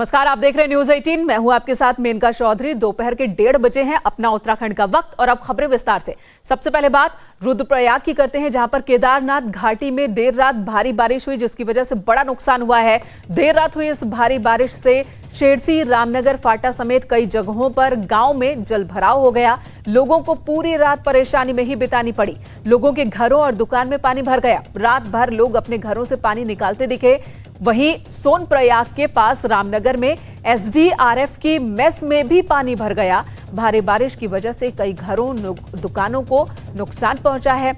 नमस्कार, आप देख रहे हैं न्यूज 18। मैं हूं आपके साथ मेनका चौधरी। दोपहर के 1:30 बजे हैं अपना उत्तराखंड का वक्त और अब खबरें विस्तार से। सबसे पहले बात रुद्रप्रयाग की करते हैं, जहां पर केदारनाथ घाटी में देर रात भारी बारिश हुई, जिसकी वजह से बड़ा नुकसान हुआ है। देर रात हुई इस भारी बारिश से शेरसी, रामनगर, फाटा समेत कई जगहों पर गांव में जल भराव हो गया। लोगों को पूरी रात परेशानी में ही बितानी पड़ी। लोगों के घरों और दुकान में पानी भर गया। रात भर लोग अपने घरों से पानी निकालते दिखे। वहीं सोनप्रयाग के पास रामनगर में एसडीआरएफ की मेस में भी पानी भर गया। भारी बारिश की वजह से कई घरों, दुकानों को नुकसान पहुंचा है।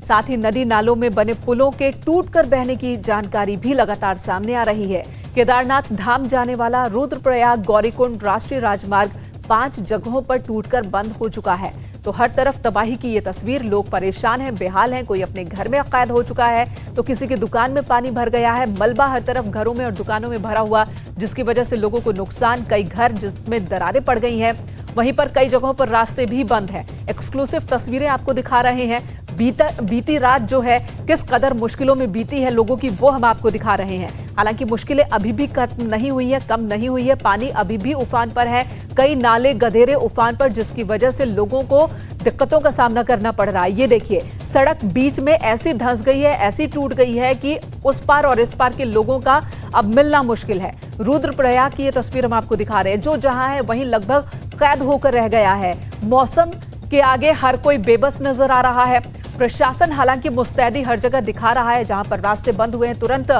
साथ ही नदी नालों में बने पुलों के टूटकर बहने की जानकारी भी लगातार सामने आ रही है। केदारनाथ धाम जाने वाला रुद्रप्रयाग गौरीकुंड राष्ट्रीय राजमार्ग 5 जगहों पर टूटकर बंद हो चुका है। तो हर तरफ तबाही की ये तस्वीर। लोग परेशान हैं, बेहाल हैं। कोई अपने घर में कैद हो चुका है तो किसी की दुकान में पानी भर गया है। मलबा हर तरफ घरों में और दुकानों में भरा हुआ, जिसकी वजह से लोगों को नुकसान। कई घर जिसमें दरारें पड़ गई हैं। वहीं पर कई जगहों पर रास्ते भी बंद हैं। एक्सक्लूसिव तस्वीरें आपको दिखा रहे हैं। बीती रात जो है किस कदर मुश्किलों में बीती है लोगों की, वो हम आपको दिखा रहे हैं। हालांकि मुश्किलें अभी भी खत्म नहीं हुई है, कम नहीं हुई है। पानी अभी भी उफान पर है। कई नाले गधेरे उफान पर, जिसकी वजह से लोगों को दिक्कतों का सामना करना पड़ रहा है। ये देखिए, सड़क बीच में ऐसी धंस गई है, ऐसी टूट गई है कि उस पार और इस पार के लोगों का अब मिलना मुश्किल है। रुद्रप्रयाग की ये तस्वीर हम आपको दिखा रहे हैं। जो जहां है वहीं लगभग कैद होकर रह गया है। मौसम के आगे हर कोई बेबस नजर आ रहा है। प्रशासन हालांकि मुस्तैदी हर जगह दिखा रहा है। जहां पर रास्ते बंद हुए हैं, तुरंत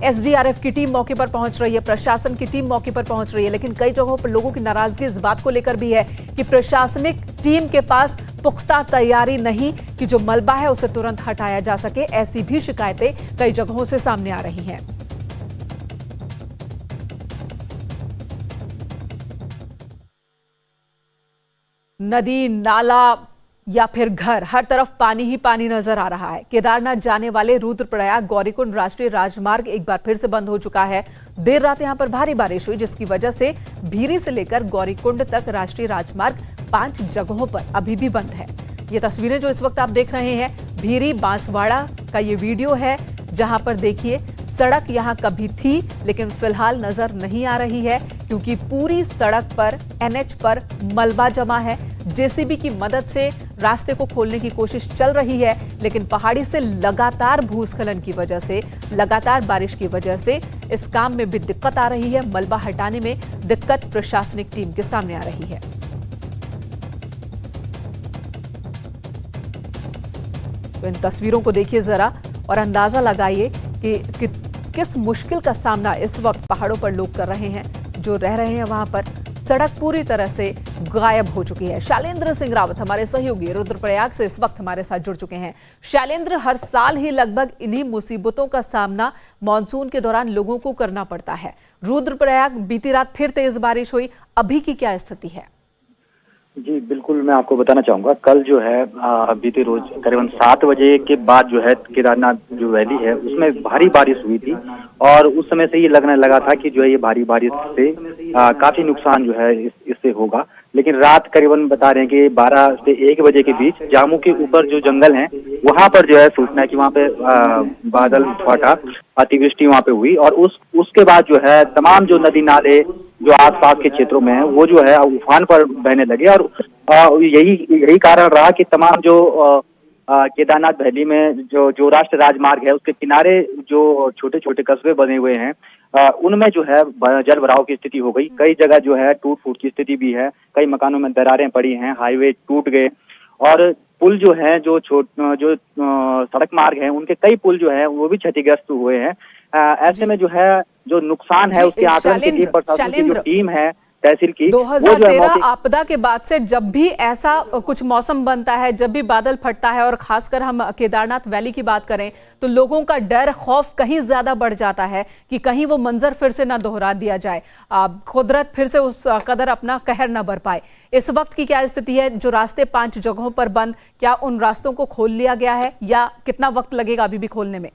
एसडीआरएफ की टीम मौके पर पहुंच रही है, प्रशासन की टीम मौके पर पहुंच रही है। लेकिन कई जगहों पर लोगों की नाराजगी इस बात को लेकर भी है कि प्रशासनिक टीम के पास पुख्ता तैयारी नहीं कि जो मलबा है उसे तुरंत हटाया जा सके। ऐसी भी शिकायतें कई जगहों से सामने आ रही हैं। नदी, नाला या फिर घर, हर तरफ पानी ही पानी नजर आ रहा है। केदारनाथ जाने वाले रुद्रप्रयाग गौरीकुंड राष्ट्रीय राजमार्ग एक बार फिर से बंद हो चुका है। देर रात यहां पर भारी बारिश हुई, जिसकी वजह से भीरी से लेकर गौरीकुंड तक राष्ट्रीय राजमार्ग 5 जगहों पर अभी भी बंद है। ये तस्वीरें जो इस वक्त आप देख रहे हैं, भीरी बांसवाड़ा का ये वीडियो है, जहां पर देखिए सड़क यहां कभी थी लेकिन फिलहाल नजर नहीं आ रही है, क्योंकि पूरी सड़क पर, एनएच पर मलबा जमा है। जेसीबी की मदद से रास्ते को खोलने की कोशिश चल रही है, लेकिन पहाड़ी से लगातार भूस्खलन की वजह से, लगातार बारिश की वजह से इस काम में भी दिक्कत आ रही है। मलबा हटाने में दिक्कत प्रशासनिक टीम के सामने आ रही है। तो इन तस्वीरों को देखिए जरा और अंदाजा लगाइए कि किस मुश्किल का सामना इस वक्त पहाड़ों पर लोग कर रहे हैं। जो रह रहे हैं वहां पर सड़क पूरी तरह से गायब हो चुकी है। शैलेंद्र सिंह रावत हमारे सहयोगी रुद्रप्रयाग से इस वक्त हमारे साथ जुड़ चुके हैं। शैलेंद्र, हर साल ही लगभग इन्हीं मुसीबतों का सामना मानसून के दौरान लोगों को करना पड़ता है। रुद्रप्रयाग बीती रात फिर तेज बारिश हुई, अभी की क्या स्थिति है? जी बिल्कुल, मैं आपको बताना चाहूंगा, कल जो है बीते रोज करीबन 7 बजे के बाद जो है केदारनाथ जो वैली है उसमें भारी बारिश हुई थी। और उस समय से ये लगने लगा था कि जो है ये भारी बारिश से काफी नुकसान जो है इससे होगा। लेकिन रात करीबन बता रहे हैं कि 12 से 1 बजे के बीच जामू के ऊपर जो जंगल है वहां पर जो है सूचना है कि वहां पे बादल फटा, अतिवृष्टि वहां पे हुई। और उसके बाद जो है तमाम जो नदी नाले जो आसपास के क्षेत्रों में है वो जो है उफान पर बहने लगे। और यही कारण रहा कि तमाम जो केदारनाथ वैली में जो राष्ट्रीय राजमार्ग है उसके किनारे जो छोटे छोटे कस्बे बने हुए हैं उनमें जो है जल भराव की स्थिति हो गई। कई जगह जो है टूट फूट की स्थिति भी है, कई मकानों में दरारें पड़ी हैं, हाईवे टूट गए। और पुल जो है जो सड़क मार्ग है उनके कई पुल जो है वो भी क्षतिग्रस्त हुए हैं। ऐसे में जो है जो नुकसान है उसके आकलन के लिए प्रशासन की जो टीम है तहसील की, 2013 आपदा के बाद से जब भी ऐसा कुछ मौसम बनता है, जब भी बादल फटता है, और खासकर हम केदारनाथ वैली की बात करें तो लोगों का डर, खौफ कहीं ज्यादा बढ़ जाता है कि कहीं वो मंजर फिर से ना दोहरा दिया जाए, कुदरत फिर से उस कदर अपना कहर ना बर पाए। इस वक्त की क्या स्थिति है? जो रास्ते 5 जगहों पर बंद, क्या उन रास्तों को खोल लिया गया है या कितना वक्त लगेगा अभी भी खोलने में?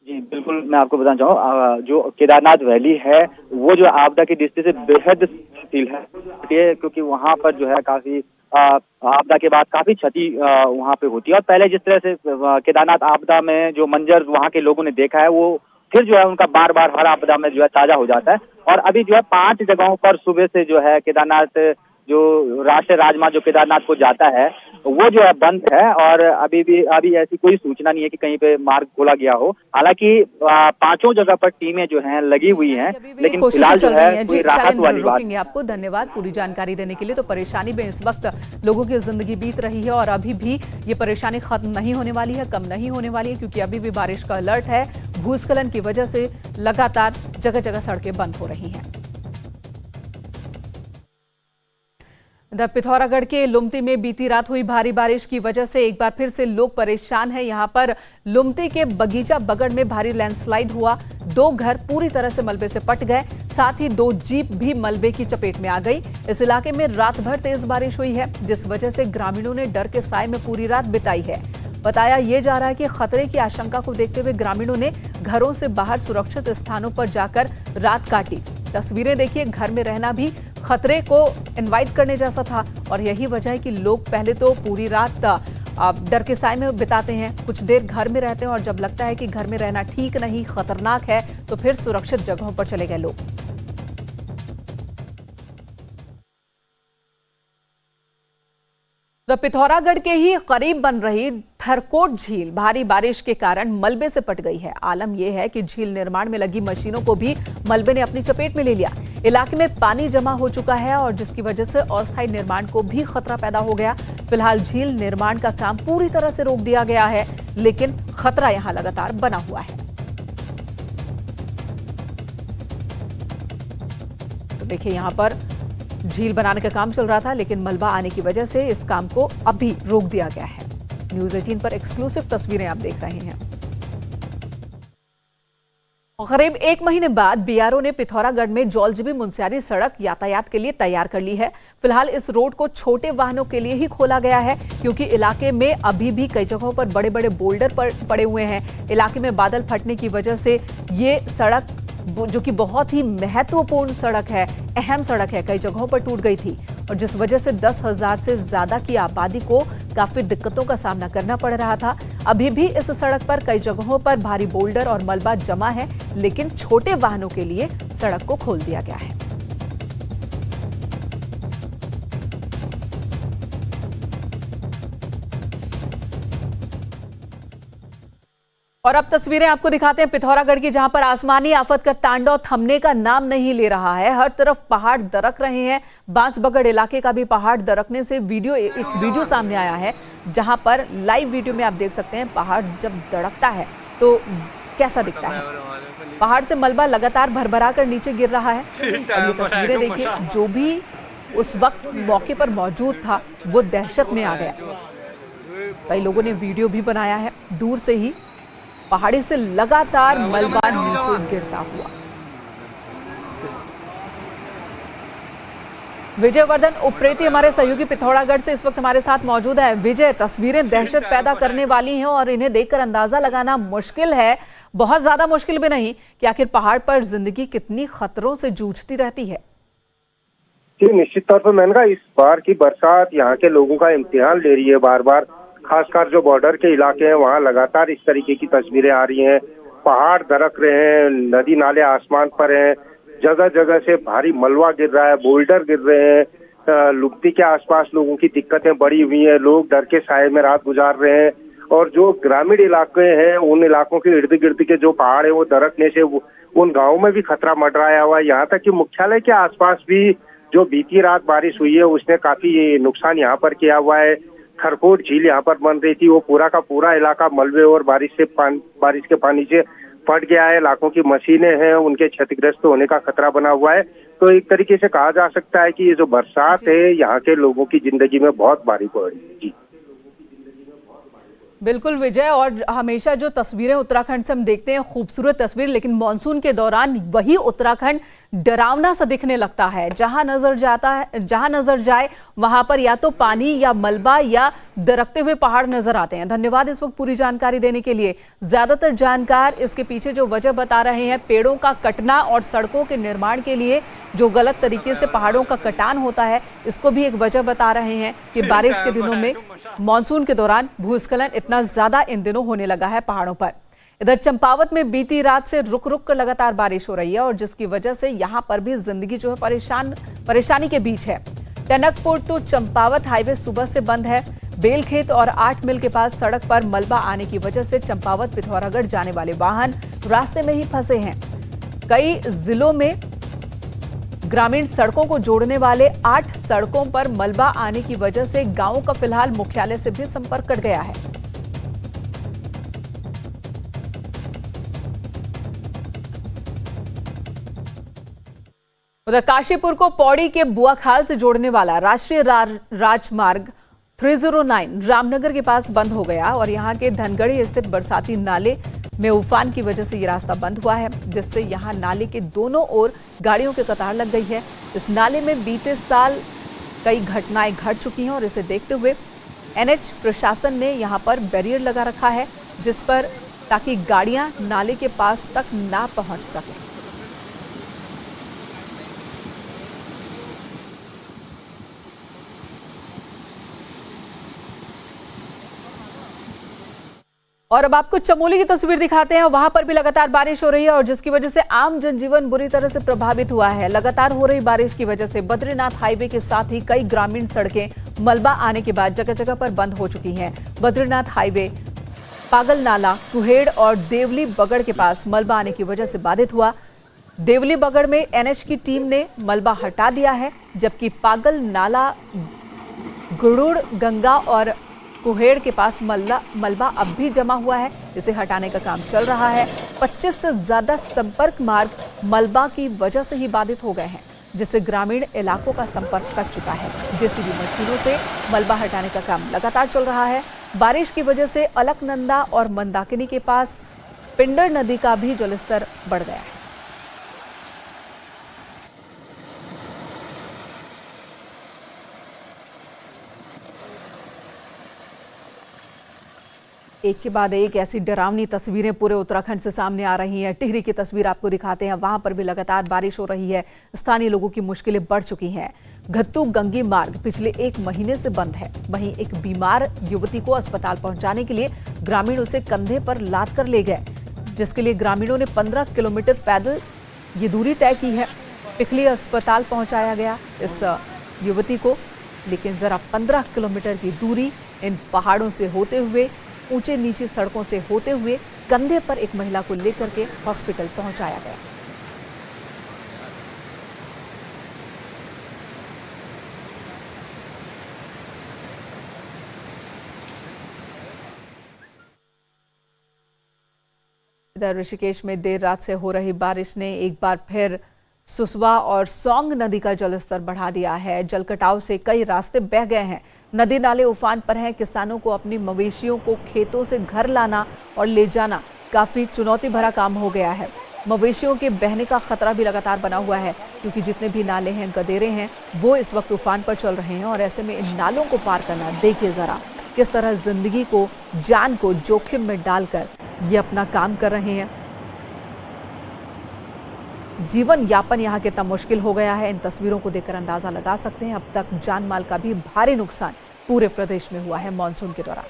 जी बिल्कुल, मैं आपको बताना चाहूँ, जो केदारनाथ वैली है वो जो आपदा की दृष्टि से बेहद संवेदनशील है, क्योंकि वहाँ पर जो है काफी आपदा के बाद काफी क्षति वहाँ पे होती है। और पहले जिस तरह से केदारनाथ आपदा में जो मंजर वहाँ के लोगों ने देखा है वो फिर जो है उनका बार बार हर आपदा में जो है ताजा हो जाता है। और अभी जो है 5 जगहों पर सुबह से जो है केदारनाथ जो राष्ट्रीय राजमार्ग जो केदारनाथ को जाता है वो जो है बंद है, और अभी ऐसी कोई सूचना नहीं है कि कहीं पे मार्ग खोला गया हो। हालांकि 5 जगह पर टीमें जो हैं लगी हुई हैं, लेकिन फिलहाल जो है कोई राहत वाली बात नहीं। आपको धन्यवाद पूरी जानकारी देने के लिए। तो परेशानी में इस वक्त लोगों की जिंदगी बीत रही है और अभी भी ये परेशानी खत्म नहीं होने वाली है, कम नहीं होने वाली है, क्योंकि अभी भी बारिश का अलर्ट है। भूस्खलन की वजह से लगातार जगह जगह सड़कें बंद हो रही हैं। पिथौरागढ़ के लुमती में बीती रात हुई भारी बारिश की वजह से एक बार फिर से लोग परेशान हैं। यहां पर लुमती के बगीचा बगड़ में भारी लैंडस्लाइड हुआ, 2 घर पूरी तरह से मलबे से पट गए, साथ ही 2 जीप भी मलबे की चपेट में आ गई। इस इलाके में रात भर तेज बारिश हुई है, जिस वजह से ग्रामीणों ने डर के साए में पूरी रात बिताई है। बताया ये जा रहा है कि खतरे की आशंका को देखते हुए ग्रामीणों ने घरों से बाहर सुरक्षित स्थानों पर जाकर रात काटी। तस्वीरें देखिए, घर में रहना भी खतरे को इनवाइट करने जैसा था, और यही वजह है कि लोग पहले तो पूरी रात डर के साए में बिताते हैं, कुछ देर घर में रहते हैं, और जब लगता है कि घर में रहना ठीक नहीं, खतरनाक है, तो फिर सुरक्षित जगहों पर चले गए लोग। तो पिथौरागढ़ के ही करीब बन रही थरकोट झील भारी बारिश के कारण मलबे से पट गई है। आलम यह है कि झील निर्माण में लगी मशीनों को भी मलबे ने अपनी चपेट में ले लिया। इलाके में पानी जमा हो चुका है और जिसकी वजह से अस्थायी निर्माण को भी खतरा पैदा हो गया। फिलहाल झील निर्माण का काम पूरी तरह से रोक दिया गया है, लेकिन खतरा यहां लगातार बना हुआ है। तो देखिए, यहां पर झील बनाने का काम चल रहा था, लेकिन मलबा आने की वजह से इस काम को अभी रोक दिया गया है। न्यूज़ 18 पर एक्सक्लूसिव तस्वीरें आप देख रहे हैं। करीब 1 महीने बाद बीआरओ ने पिथौरागढ़ में जौलजीबी मुनस्यारी सड़क यातायात के लिए तैयार कर ली है। फिलहाल इस रोड को छोटे वाहनों के लिए ही खोला गया है, क्योंकि इलाके में अभी भी कई जगहों पर बड़े बड़े बोल्डर पड़े हुए हैं। इलाके में बादल फटने की वजह से ये सड़क, जो कि बहुत ही महत्वपूर्ण सड़क है, अहम सड़क है, कई जगहों पर टूट गई थी, और जिस वजह से 10,000 से ज्यादा की आबादी को काफी दिक्कतों का सामना करना पड़ रहा था। अभी भी इस सड़क पर कई जगहों पर भारी बोल्डर और मलबा जमा है, लेकिन छोटे वाहनों के लिए सड़क को खोल दिया गया है। और अब तस्वीरें आपको दिखाते हैं पिथौरागढ़ की, जहां पर आसमानी आफत का तांडव थमने का नाम नहीं ले रहा है। हर तरफ पहाड़ दरक रहे हैं। बांसबगड़ इलाके का भी पहाड़ दरकने से एक वीडियो सामने आया है, जहां पर लाइव वीडियो में आप देख सकते हैं पहाड़ जब दरकता है तो कैसा दिखता है। पहाड़ से मलबा लगातार भरभरा कर नीचे गिर रहा है। और ये तस्वीरें देखिए, जो भी उस वक्त मौके पर मौजूद था वो दहशत में आ गया। कई लोगों ने वीडियो भी बनाया है, दूर से ही पहाड़ी से लगातार मलबा नीचे गिरता हुआ। विजय वर्धन उप्रेती हमारे सहयोगी पिथौरागढ़ से इस वक्त हमारे साथ मौजूद है। विजय, तस्वीरें दहशत पैदा करने वाली हैं और इन्हें देखकर अंदाजा लगाना मुश्किल है, बहुत ज्यादा मुश्किल भी नहीं, कि आखिर पहाड़ पर जिंदगी कितनी खतरों से जूझती रहती है। जी, निश्चित तौर पर मैंने कहा इस बार की बरसात यहाँ के लोगों का इम्तिहान ले रही है। बार बार खासकर जो बॉर्डर के इलाके हैं वहाँ लगातार इस तरीके की तस्वीरें आ रही हैं। पहाड़ दरक रहे हैं, नदी नाले आसमान पर हैं, जगह जगह से भारी मलबा गिर रहा है, बोल्डर गिर रहे हैं। लुमती के आसपास लोगों की दिक्कतें बढ़ी हुई हैं, लोग डर के साए में रात गुजार रहे हैं। और जो ग्रामीण इलाके हैं उन इलाकों के इर्द गिर्द के जो पहाड़ है वो दरकने से उन गाँव में भी खतरा मंडराया हुआ है। यहाँ तक कि मुख्यालय के आसपास भी जो बीती रात बारिश हुई है उसने काफी नुकसान यहाँ पर किया हुआ है। थरकोट झील यहाँ पर बन रही थी, वो पूरा का पूरा इलाका मलबे और बारिश के पानी से फट गया है। लाखों की मशीनें हैं, उनके क्षतिग्रस्त होने का खतरा बना हुआ है। तो एक तरीके से कहा जा सकता है कि ये जो बरसात है यहाँ के लोगों की जिंदगी में बहुत भारी पड़ रही है। जी बिल्कुल विजय, और हमेशा जो तस्वीरें उत्तराखंड से हम देखते हैं खूबसूरत तस्वीर, लेकिन मानसून के दौरान वही उत्तराखंड डरावना सा दिखने लगता है। जहां नजर जाए वहां पर या तो पानी या मलबा या दरकते हुए पहाड़ नजर आते हैं। धन्यवाद इस वक्त पूरी जानकारी देने के लिए। ज्यादातर जानकार इसके पीछे जो वजह बता रहे हैं, पेड़ों का कटना और सड़कों के निर्माण के लिए जो गलत तरीके से पहाड़ों का कटान होता है, इसको भी एक वजह बता रहे हैं कि बारिश के दिनों में मानसून के दौरान भूस्खलन इतना ज्यादा इन दिनों होने लगा है पहाड़ों पर। इधर चंपावत में बीती रात से रुक रुक कर लगातार बारिश हो रही है और जिसकी वजह से यहां पर भी जिंदगी जो है परेशानी के बीच है। टनकपुर टू चंपावत हाईवे सुबह से बंद है। बेलखेत और 8 मील के पास सड़क पर मलबा आने की वजह से चंपावत पिथौरागढ़ जाने वाले वाहन रास्ते में ही फंसे हैं। कई जिलों में ग्रामीण सड़कों को जोड़ने वाले 8 सड़कों पर मलबा आने की वजह से गांवों का फिलहाल मुख्यालय से भी संपर्क कट गया है। उधर काशीपुर को पौड़ी के बुआखाल से जोड़ने वाला राष्ट्रीय राजमार्ग 309 रामनगर के पास बंद हो गया और यहां के धनगढ़ी स्थित बरसाती नाले में उफान की वजह से ये रास्ता बंद हुआ है, जिससे यहां नाले के दोनों ओर गाड़ियों के कतार लग गई है। इस नाले में बीते साल कई घटनाएं घट चुकी हैं और इसे देखते हुए एनएच प्रशासन ने यहां पर बैरियर लगा रखा है, जिस पर ताकि गाड़ियां नाले के पास तक ना पहुंच सकें। और अब आपको चमोली की तस्वीर दिखाते हैं। वहां पर भी लगातार बारिश हो रही है और जिसकी वजह से आम जनजीवन बुरी तरह से प्रभावित हुआ है। लगातार हो रही बारिश की वजह से बद्रीनाथ हाईवे के साथ ही कई ग्रामीण सड़कें मलबा आने के बाद जगह जगह पर बंद हो चुकी हैं। बद्रीनाथ हाईवे पागल नाला, कुहेड़ और देवली बगड़ के पास मलबा आने की वजह से बाधित हुआ। देवली बगड़ में एनएच की टीम ने मलबा हटा दिया है, जबकि पागल नाला, गुरुड़ गंगा और कुहेड़ के पास मलबा अब भी जमा हुआ है, इसे हटाने का काम चल रहा है। 25 से ज्यादा संपर्क मार्ग मलबा की वजह से ही बाधित हो गए हैं, जिससे ग्रामीण इलाकों का संपर्क कट चुका है। जेसीबी मशीनों से मलबा हटाने का काम लगातार चल रहा है। बारिश की वजह से अलकनंदा और मंदाकिनी के पास पिंडर नदी का भी जलस्तर बढ़ गया है। एक के बाद एक ऐसी डरावनी तस्वीरें पूरे उत्तराखंड से सामने आ रही हैं। टिहरी की तस्वीर आपको दिखाते हैं। वहां पर भी लगातार बारिश हो रही है। स्थानीय लोगों की मुश्किलें बढ़ चुकी हैं। घत्तू गंगी मार्ग पिछले 1 महीने से बंद है। वहीं एक बीमार युवती को अस्पताल पहुंचाने के लिए ग्रामीण उसे कंधे पर लाद कर ले गए, जिसके लिए ग्रामीणों ने 15 किलोमीटर पैदल ये दूरी तय की है। पिखली अस्पताल पहुंचाया गया इस युवती को, लेकिन जरा 15 किलोमीटर की दूरी इन पहाड़ों से होते हुए, ऊंचे नीचे सड़कों से होते हुए कंधे पर एक महिला को लेकर के हॉस्पिटल पहुंचाया गया। इधर ऋषिकेश में देर रात से हो रही बारिश ने एक बार फिर सुसवा और सौंग नदी का जलस्तर बढ़ा दिया है। जलकटाव से कई रास्ते बह गए हैं। नदी नाले उफान पर हैं। किसानों को अपनी मवेशियों को खेतों से घर लाना और ले जाना काफी चुनौती भरा काम हो गया है। मवेशियों के बहने का खतरा भी लगातार बना हुआ है, क्योंकि जितने भी नाले हैं, गदेरे हैं, वो इस वक्त उफान पर चल रहे हैं और ऐसे में इन नालों को पार करना, देखिए जरा किस तरह जिंदगी को, जान को जोखिम में डालकर ये अपना काम कर रहे हैं। जीवन यापन यहाँ कितना मुश्किल हो गया है, इन तस्वीरों को देखकर अंदाजा लगा सकते हैं। अब तक जान माल का भी भारी नुकसान पूरे प्रदेश में हुआ है मानसून के दौरान।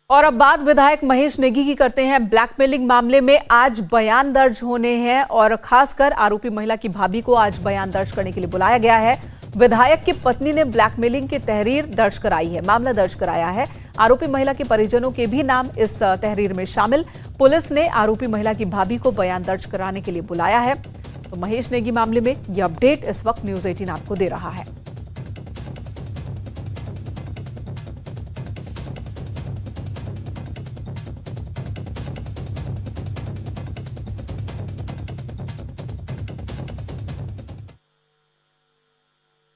और अब बात विधायक महेश नेगी की करते हैं। ब्लैकमेलिंग मामले में आज बयान दर्ज होने हैं और खासकर आरोपी महिला की भाभी को आज बयान दर्ज करने के लिए बुलाया गया है। विधायक की पत्नी ने ब्लैकमेलिंग की तहरीर दर्ज कराई है, मामला दर्ज कराया है। आरोपी महिला के परिजनों के भी नाम इस तहरीर में शामिल। पुलिस ने आरोपी महिला की भाभी को बयान दर्ज कराने के लिए बुलाया है। तो महेश नेगी मामले में यह अपडेट इस वक्त न्यूज़ 18 आपको दे रहा है।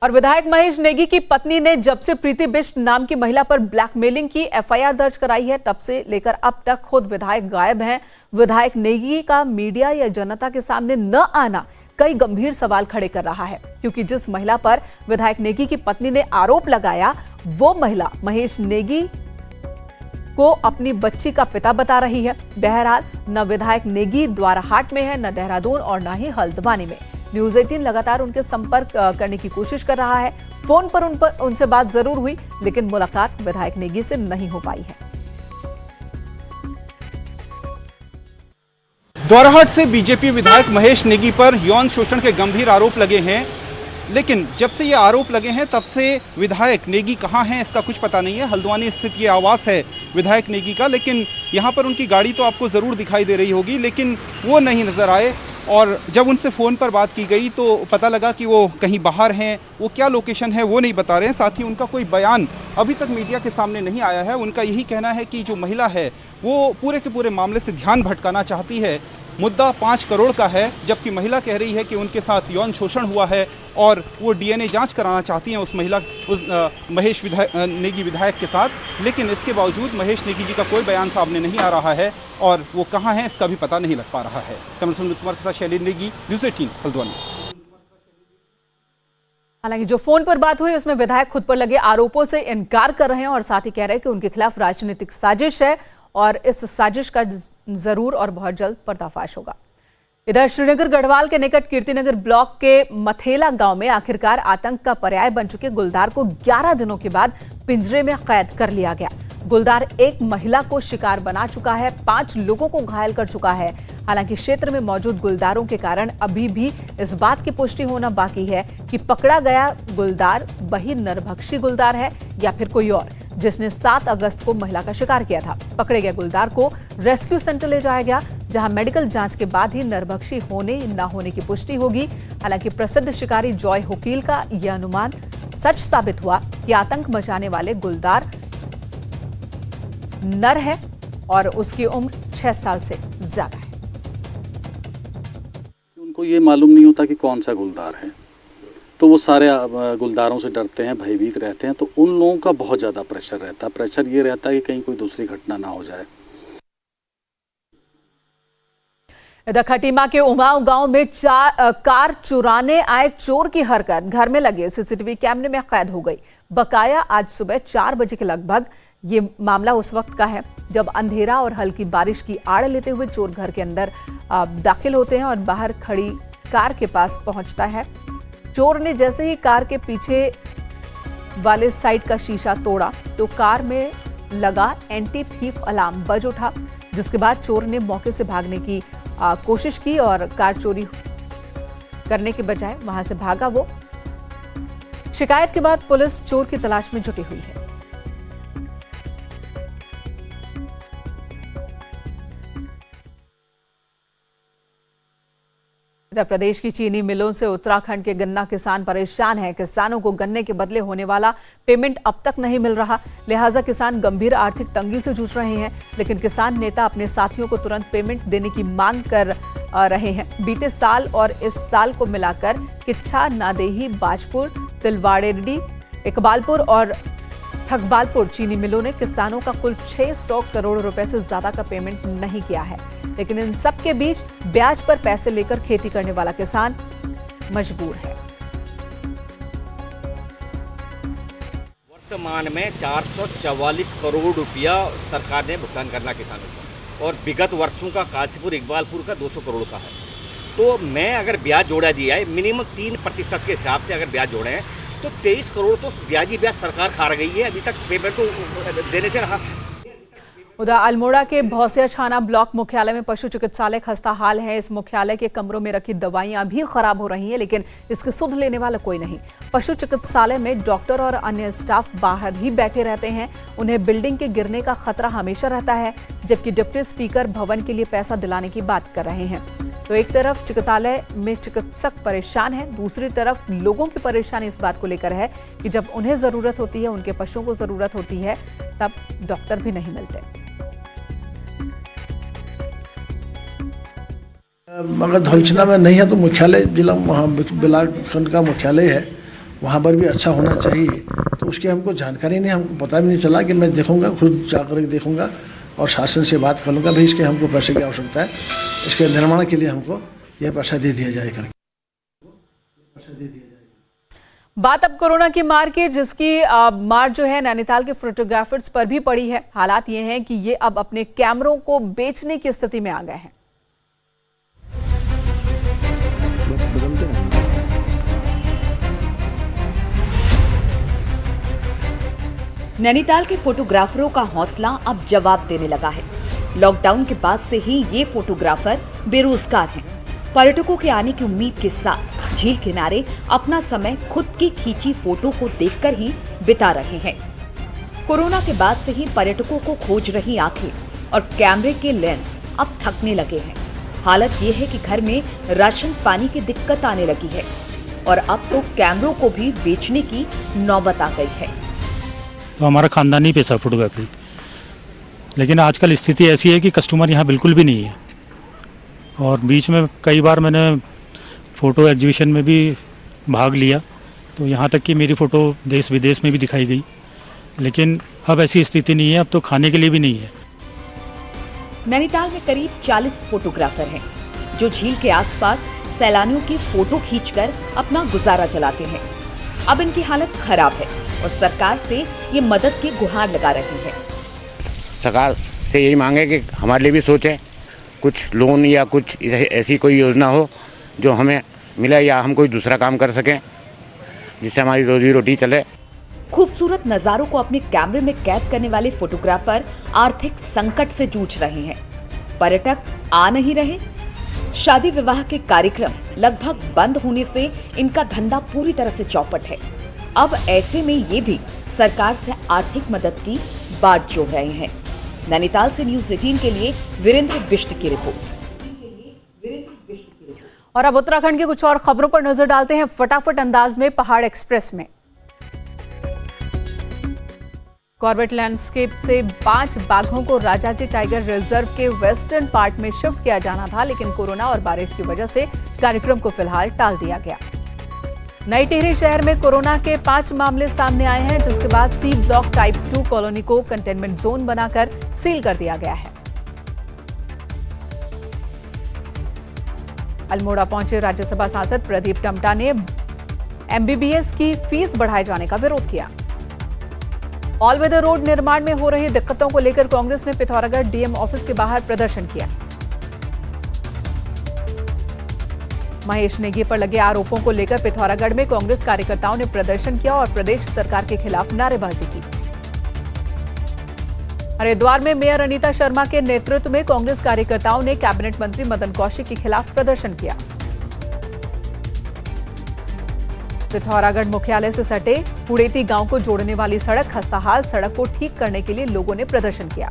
और विधायक महेश नेगी की पत्नी ने जब से प्रीति बिष्ट नाम की महिला पर ब्लैकमेलिंग की एफआईआर दर्ज कराई है, तब से लेकर अब तक खुद विधायक गायब हैं। विधायक नेगी का मीडिया या जनता के सामने न आना कई गंभीर सवाल खड़े कर रहा है, क्योंकि जिस महिला पर विधायक नेगी की पत्नी ने आरोप लगाया, वो महिला महेश नेगी को अपनी बच्ची का पिता बता रही है। बहरहाल न विधायक नेगी द्वाराहाट में है, न देहरादून और न ही हल्द्वानी में। न्यूज़ 18 लगातार उनके संपर्क करने की कोशिश कर रहा है। फोन पर उनसे बात जरूर हुई, लेकिन मुलाकात विधायक नेगी से नहीं हो पाई है। दोराहाट से बीजेपी विधायक महेश नेगी पर यौन शोषण के गंभीर आरोप लगे हैं, लेकिन जब से ये आरोप लगे हैं तब से विधायक नेगी कहाँ हैं इसका कुछ पता नहीं है। हल्द्वानी स्थित ये आवास है विधायक नेगी का, लेकिन यहाँ पर उनकी गाड़ी तो आपको ज़रूर दिखाई दे रही होगी, लेकिन वो नहीं नज़र आए। और जब उनसे फ़ोन पर बात की गई तो पता लगा कि वो कहीं बाहर हैं, वो क्या लोकेशन है वो नहीं बता रहे हैं। साथ ही उनका कोई बयान अभी तक मीडिया के सामने नहीं आया है। उनका यही कहना है कि जो महिला है वो पूरे के पूरे मामले से ध्यान भटकाना चाहती है। मुद्दा 5 करोड़ का है, जबकि महिला कह रही है कि उनके साथ यौन शोषण हुआ है और वो डीएनए जांच कराना चाहती हैं उस महेश नेगी विधायक के साथ। लेकिन इसके बावजूद महेश नेगी जी का कोई बयान सामने नहीं आ रहा है और वो कहाँ हैं इसका भी पता नहीं लग पा रहा है। कैमरा सुमित कुमार के साथ शैलेंद्र नेगी, न्यूज़ 18 हल्द्वानी। हालांकि जो फोन पर बात हुई उसमें विधायक खुद पर लगे आरोपों से इनकार कर रहे हैं और साथ ही कह रहे हैं कि उनके खिलाफ राजनीतिक साजिश है और इस साजिश का जरूर और बहुत जल्द पर्दाफाश होगा। इधर श्रीनगर गढ़वाल के निकट कीर्तिनगर ब्लॉक के मथेला गांव में आखिरकार आतंक का पर्याय बन चुके गुलदार को 11 दिनों के बाद पिंजरे में कैद कर लिया गया। गुलदार एक महिला को शिकार बना चुका है, 5 लोगों को घायल कर चुका है। हालांकि क्षेत्र में मौजूद गुलदारों के कारण अभी भी इस बात की पुष्टि होना बाकी है कि पकड़ा गया गुलदार वही नरभक्षी गुलदार है या फिर कोई और, जिसने 7 अगस्त को महिला का शिकार किया था। पकड़े गए गुलदार को रेस्क्यू सेंटर ले जाया गया, जहां मेडिकल जांच के बाद ही नरभक्षी होने न होने की पुष्टि होगी। हालांकि प्रसिद्ध शिकारी जॉय हुकील का यह अनुमान सच साबित हुआ कि आतंक मचाने वाले गुलदार नर है और उसकी उम्र 6 साल से ज्यादा है। उनको ये मालूम नहीं होता कि कौन सा गुलदार है, तो वो सारे गुलदारों से डरते हैं, भयभीत रहते हैं। तो उन लोगों का बहुत ज़्यादा प्रेशर रहता है। प्रेशर ये रहता है कि कहीं कोई दूसरी घटना ना हो जाए। इधर खटीमा के उमाऊ गांव में कार चुराने आए चोर की हरकत घर में लगे सीसीटीवी कैमरे में कैद हो गई। बकाया आज सुबह 4 बजे के लगभग ये मामला उस वक्त का है जब अंधेरा और हल्की बारिश की आड़ लेते हुए चोर घर के अंदर दाखिल होते हैं और बाहर खड़ी कार के पास पहुंचता है। चोर ने जैसे ही कार के पीछे वाले साइड का शीशा तोड़ा तो कार में लगा एंटी थीफ अलार्म बज उठा, जिसके बाद चोर ने मौके से भागने की कोशिश की और कार चोरी करने के बजाय वहां से भागा वो। शिकायत के बाद पुलिस चोर की तलाश में जुटी हुई है। उत्तर प्रदेश की चीनी मिलों से उत्तराखंड के गन्ना किसान परेशान हैं। किसानों को गन्ने के बदले होने वाला पेमेंट अब तक नहीं मिल रहा, लिहाजा किसान गंभीर आर्थिक तंगी से जूझ रहे हैं। लेकिन किसान नेता अपने साथियों को तुरंत पेमेंट देने की मांग कर रहे हैं। बीते साल और इस साल को मिलाकर किच्छा, नादेही, बाजपुर, तिलवाड़ेडी, इकबालपुर और ठगबालपुर चीनी मिलों ने किसानों का कुल 600 करोड़ रुपए से ज्यादा का पेमेंट नहीं किया है। लेकिन इन सब के बीच ब्याज पर पैसे लेकर खेती करने वाला किसान मजबूर है। वर्तमान में 444 करोड़ रुपया सरकार ने भुगतान करना किसानों को और विगत वर्षों का काशीपुर इकबालपुर का 200 करोड़ का है। तो मैं अगर ब्याज जोड़ा दिया है मिनिमम 3% के हिसाब से अगर ब्याज जोड़े हैं तो 23 करोड़ तो ब्याजी ब्याज सरकार खा रही है। अभी तक पेमेंट तो देने से रहा। उधर अल्मोड़ा के भौसिया छाना ब्लॉक मुख्यालय में पशु चिकित्सालय खस्ता हाल है। इस मुख्यालय के कमरों में रखी दवाइयां भी खराब हो रही हैं, लेकिन इसकी सुध लेने वाला कोई नहीं। पशु चिकित्सालय में डॉक्टर और अन्य स्टाफ बाहर ही बैठे रहते हैं। उन्हें बिल्डिंग के गिरने का खतरा हमेशा रहता है, जबकि डिप्टी स्पीकर भवन के लिए पैसा दिलाने की बात कर रहे हैं। तो एक तरफ चिकित्सालय में चिकित्सक परेशान है, दूसरी तरफ लोगों की परेशानी इस बात को लेकर है कि जब उन्हें जरूरत होती है, उनके पशुओं को जरूरत होती है, तब डॉक्टर भी नहीं मिलते। अगर धौलछना में नहीं है तो मुख्यालय जिला ब्लॉक का मुख्यालय है, वहाँ पर भी अच्छा होना चाहिए। तो उसकी हमको जानकारी नहीं, हमको पता भी नहीं चला कि मैं देखूंगा, खुद जाकर देखूंगा और शासन से बात कर लूँगा, भाई इसके हमको पैसे की आवश्यकता है, इसके निर्माण के लिए हमको यह पैसा दे दिया जाए करके। बात अब कोरोना की मार की, जिसकी मार जो है नैनीताल के फोटोग्राफर्स पर भी पड़ी है। हालात ये हैं कि ये अब अपने कैमरों को बेचने की स्थिति में आ गए हैं। नैनीताल के फोटोग्राफरों का हौसला अब जवाब देने लगा है। लॉकडाउन के बाद से ही ये फोटोग्राफर बेरोजगार हैं। पर्यटकों के आने की उम्मीद के साथ झील किनारे अपना समय खुद की खींची फोटो को देखकर ही बिता रहे हैं। कोरोना के बाद से ही पर्यटकों को खोज रही आंखें और कैमरे के लेंस अब थकने लगे हैं। हालत ये है कि घर में राशन पानी की दिक्कत आने लगी है और अब तो कैमरों को भी बेचने की नौबत आ गई है। तो हमारा खानदानी पेशा फोटोग्राफी, लेकिन आजकल स्थिति ऐसी है कि कस्टमर यहाँ बिल्कुल भी नहीं है। और बीच में कई बार मैंने फ़ोटो एग्जीबिशन में भी भाग लिया, तो यहाँ तक कि मेरी फ़ोटो देश विदेश में भी दिखाई गई, लेकिन अब ऐसी स्थिति नहीं है, अब तो खाने के लिए भी नहीं है। नैनीताल में करीब 40 फोटोग्राफर हैं जो झील के आसपास सैलानियों की फोटो खींचकर अपना गुजारा चलाते हैं। अब इनकी हालत खराब है और सरकार से ये मदद की गुहार लगा रही है। सरकार से यही मांगे कि हमारे लिए भी सोचे, कुछ लोन या कुछ ऐसी कोई योजना हो जो हमें मिले या हम कोई दूसरा काम कर सकें जिससे हमारी रोजी रोटी चले। खूबसूरत नज़ारों को अपने कैमरे में कैद करने वाले फोटोग्राफर आर्थिक संकट से जूझ रहे हैं। पर्यटक आ नहीं रहे, शादी विवाह के कार्यक्रम लगभग बंद होने से इनका धंधा पूरी तरह से चौपट है। अब ऐसे में ये भी सरकार से आर्थिक मदद की बाट जोड़ रहे हैं। नैनीताल से न्यूज़ 18 के लिए वीरेंद्र बिष्ट की रिपोर्ट। और अब उत्तराखंड की कुछ और खबरों पर नजर डालते हैं फटाफट अंदाज में। पहाड़ एक्सप्रेस में कॉर्बेट लैंडस्केप से 5 बाघों को राजाजी टाइगर रिजर्व के वेस्टर्न पार्ट में शिफ्ट किया जाना था, लेकिन कोरोना और बारिश की वजह से कार्यक्रम को फिलहाल टाल दिया गया। नई टिहरी शहर में कोरोना के 5 मामले सामने आए हैं, जिसके बाद सी ब्लॉक टाइप 2 कॉलोनी को कंटेनमेंट जोन बनाकर सील कर दिया गया है। अल्मोड़ा पहुंचे राज्यसभा सांसद प्रदीप टम्टा ने एमबीबीएस की फीस बढ़ाए जाने का विरोध किया। ऑल वेदर रोड निर्माण में हो रही दिक्कतों को लेकर कांग्रेस ने पिथौरागढ़ डीएम ऑफिस के बाहर प्रदर्शन किया। महेश नेगी पर लगे आरोपों को लेकर पिथौरागढ़ में कांग्रेस कार्यकर्ताओं ने प्रदर्शन किया और प्रदेश सरकार के खिलाफ नारेबाजी की। हरिद्वार में मेयर अनीता शर्मा के नेतृत्व में कांग्रेस कार्यकर्ताओं ने कैबिनेट मंत्री मदन कौशिक के खिलाफ प्रदर्शन किया। पिथौरागढ़ मुख्यालय से सटे हुड़ेती गांव को जोड़ने वाली सड़क खस्ताहाल, सड़क को ठीक करने के लिए लोगों ने प्रदर्शन किया।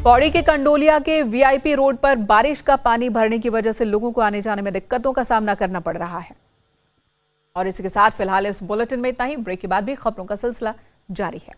पौड़ी के कंडोलिया के वीआईपी रोड पर बारिश का पानी भरने की वजह से लोगों को आने जाने में दिक्कतों का सामना करना पड़ रहा है। और इसी के साथ फिलहाल इस बुलेटिन में इतना ही। ब्रेक के बाद भी खबरों का सिलसिला जारी है।